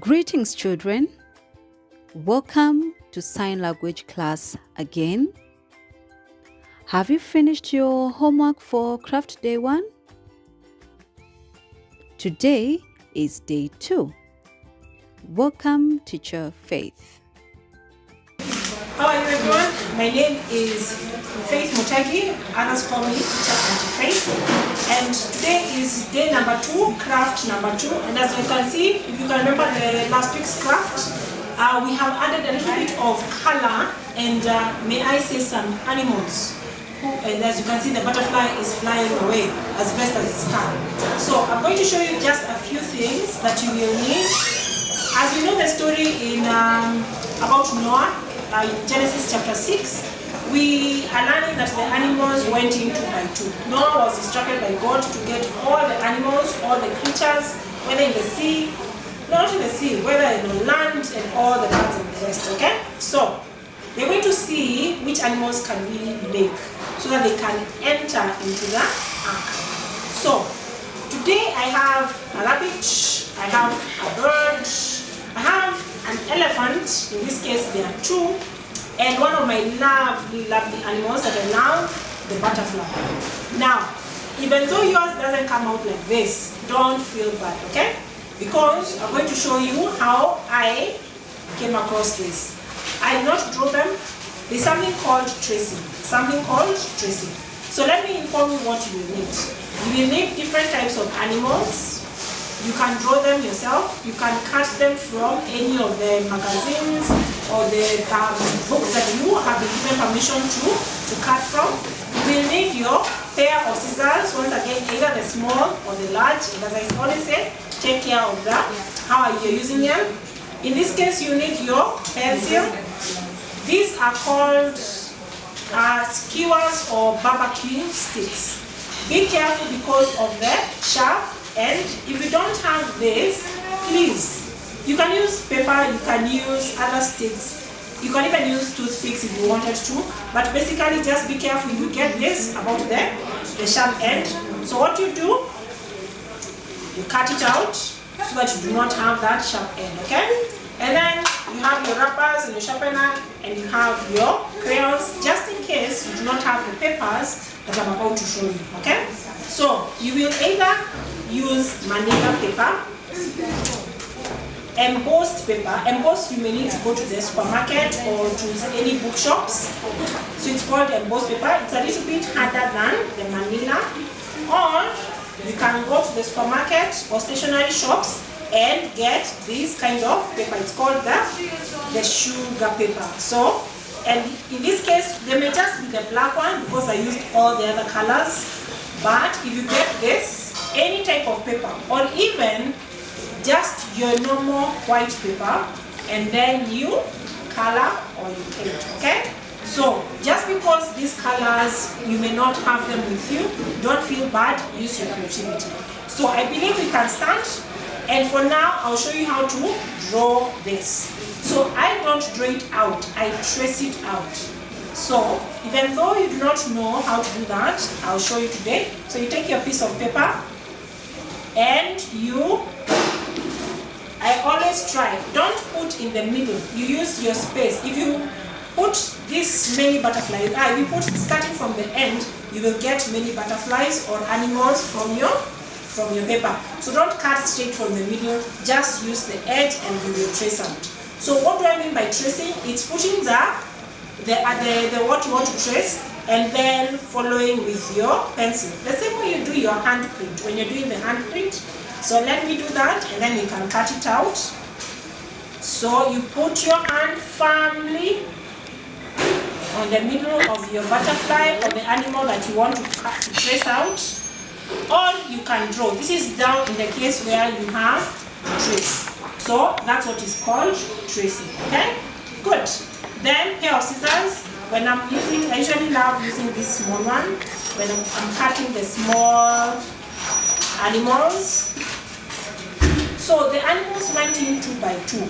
Greetings, children. Welcome to sign language class again. Have you finished your homework for craft day 1? Today is day 2. Welcome, teacher Faith. How are you, everyone? My name is Faith Mutagi. Others call me Teacher Auntie Faith. And today is day number 2, craft number 2. And as you can see, if you can remember the last week's craft, we have added a little bit of color and may I say some animals. And as you can see, the butterfly is flying away as best as it can. So I'm going to show you just a few things that you will need. As we know the story in about Noah, in Genesis chapter 6, we are learning that the animals went in 2 by 2. Noah was instructed by God to get all the animals, all the creatures, whether in the sea, not in the sea, whether in the land, and all the birds and the rest, okay? So, they're going to see which animals can we make so that they can enter into the ark. So, today I have a rabbit, I have a bird, I have an elephant, in this case there are 2, and one of my lovely animals that I love, the butterfly. Now, even though yours doesn't come out like this, don't feel bad, okay? Because I'm going to show you how I came across this. I did not draw them. There's something called tracing. So let me inform you what you will need. You will need different types of animals. You can draw them yourself. You can cut them from any of the magazines or the books that you have been given permission to cut from. You will need your pair of scissors, once again, either the small or the large. And as I always say, take care of that, how you're using them. In this case, you need your pencil. These are called skewers or barbecue sticks. Be careful because of the sharp end. If you don't have this, please, you can use paper, you can use other sticks. You can even use toothpicks if you wanted to. But basically, just be careful if you get this about the sharp end. So what you do, you cut it out so that you do not have that sharp end, okay? And then you have your rubbers and your sharpener, and you have your crayons, just in case you do not have the papers that I'm about to show you, okay? So you will either use manila paper, embossed paper. Embossed, you may need to go to the supermarket or to any bookshops. So it's called embossed paper. It's a little bit harder than the manila. Or you can go to the supermarket or stationery shops and get this kind of paper. It's called the sugar paper. So, and in this case, they may just be the black one because I used all the other colors. But if you get this, any type of paper, or even just your normal white paper, and then you color or you paint, okay? So, just because these colors, you may not have them with you, don't feel bad, use your creativity. So, I believe we can start, and for now, I'll show you how to draw this. So, I don't draw it out, I trace it out. So, even though you do not know how to do that, I'll show you today. So, you take your piece of paper, and I always try, don't put in the middle, you use your space. If you put this many butterflies, if you put starting from the end, you will get many butterflies or animals from your paper. So don't cut straight from the middle, just use the edge and you will trace out. So what do I mean by tracing? It's putting the what you want to trace and then following with your pencil. The same way you do your handprint, when you're doing the handprint. So let me do that and then you can cut it out. So you put your hand firmly on the middle of your butterfly or the animal that you want to trace out, or you can draw. This is down in the case where you have trace. So that's what is called tracing, okay? Good. Then pair of scissors. When I'm using, I usually love using this small one when I'm cutting the small animals. So the animals went in 2 by 2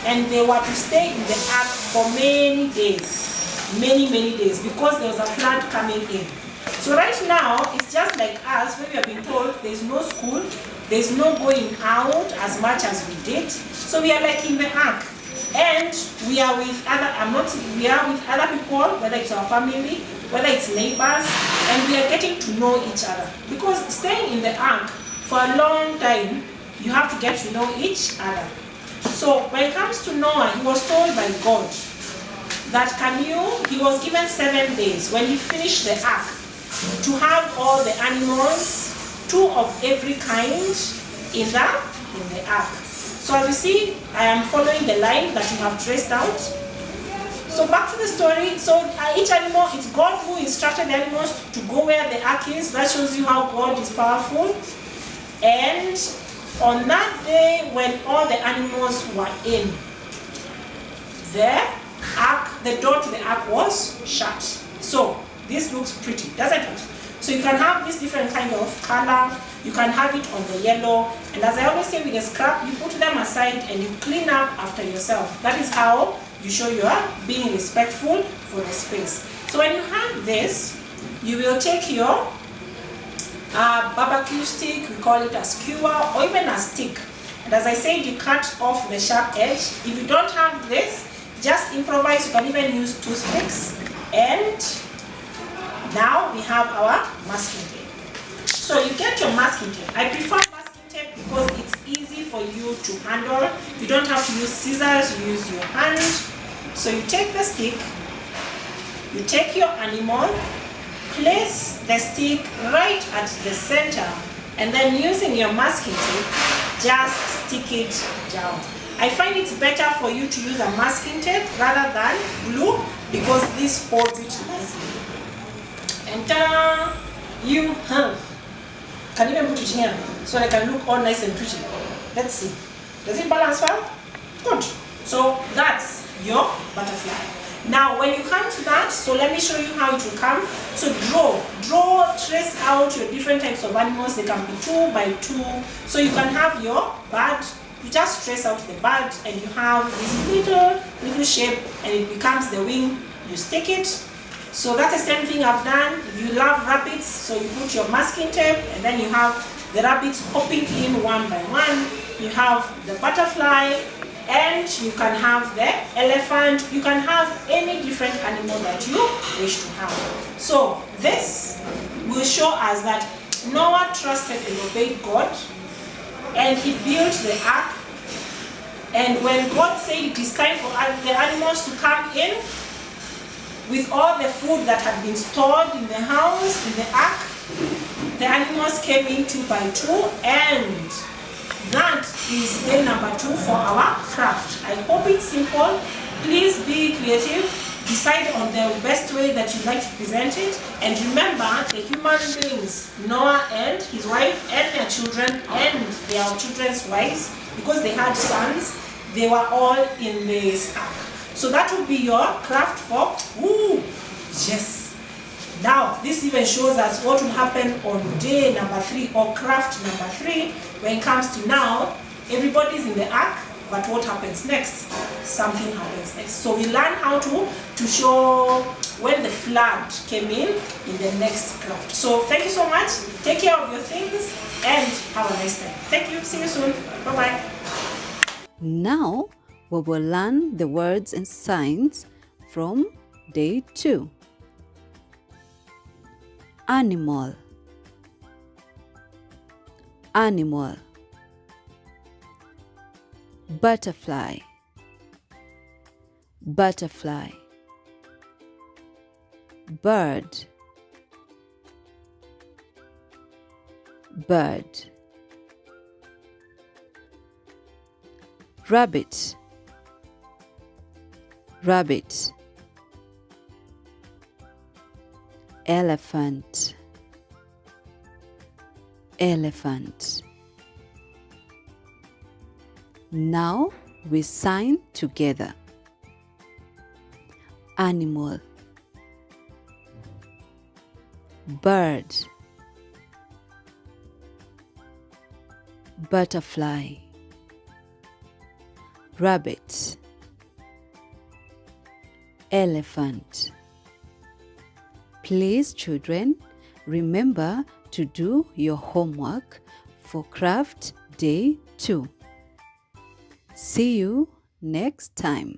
and they were to stay in the ark for many days, because there was a flood coming in. So right now, it's just like us, when we have been told there's no school, There's no going out as much as we did. So we are like in the ark, and we are with we are with other people, whether it's our family, whether it's neighbors, and we are getting to know each other. Because staying in the ark for a long time, you have to get to know each other. So when it comes to Noah, he was told by God that he was given 7 days when he finished the ark to have all the animals, 2 of every kind in the ark. So as you see, I am following the line that you have traced out. So back to the story. So each animal, it's God who instructed the animals to go where the ark is. That shows you how God is powerful. And on that day, when all the animals were in, the door to the ark was shut. So this looks pretty, doesn't it? So you can have this different kind of color. You can have it on the yellow. And as I always say with the scrap, you put them aside and you clean up after yourself. That is how you show you are being respectful for the space. So when you have this, you will take your barbecue stick, we call it a skewer, or even a stick. And as I said, you cut off the sharp edge. If you don't have this, just improvise. You can even use toothpicks. And now we have our masking tape. So you get your masking tape. I prefer masking tape because it's easy for you to handle. You don't have to use scissors, you use your hand. So you take the stick, you take your animal, place the stick right at the center, and then using your masking tape, just stick it down. I find it's better for you to use a masking tape rather than glue because this holds it nicely. And ta-da! You have. Can you even put it here so I can look all nice and pretty? Let's see. Does it balance well? Good. So that's your butterfly. Now when you come to that, so let me show you how it will come. So trace out your different types of animals. They can be 2 by 2. So you can have your bird. You just trace out the bird and you have this little shape and it becomes the wing. You stick it. So that's the same thing I've done. If you love rabbits, so you put your masking tape and then you have the rabbits hopping in one by one. You have the butterfly and you can have the elephant. You can have any different animal that you wish to have. So this will show us that Noah trusted and obeyed God and he built the ark. And when God said it is time for the animals to come in, with all the food that had been stored in the house, in the ark, the animals came in 2 by 2, and that is day number 2 for our craft. I hope it's simple. Please be creative. Decide on the best way that you like to present it. And remember, the human beings, Noah and his wife and their children and their children's wives, because they had sons, they were all in this ark. So that would be your craft for, yes. Now, this even shows us what will happen on day number 3 or craft number 3. When it comes to now, everybody's in the ark, but what happens next? Something happens next. So we learn how to show when the flood came in the next craft. So thank you so much. Take care of your things and have a nice time. Thank you. See you soon. Bye-bye. Now, we will learn the words and signs from day 2. Animal, animal. Butterfly, butterfly. Bird, bird. Rabbit, rabbit. Elephant, elephant. Now we sign together. Animal, bird, butterfly, rabbit, elephant. Please, children, remember to do your homework for craft day 2. See you next time.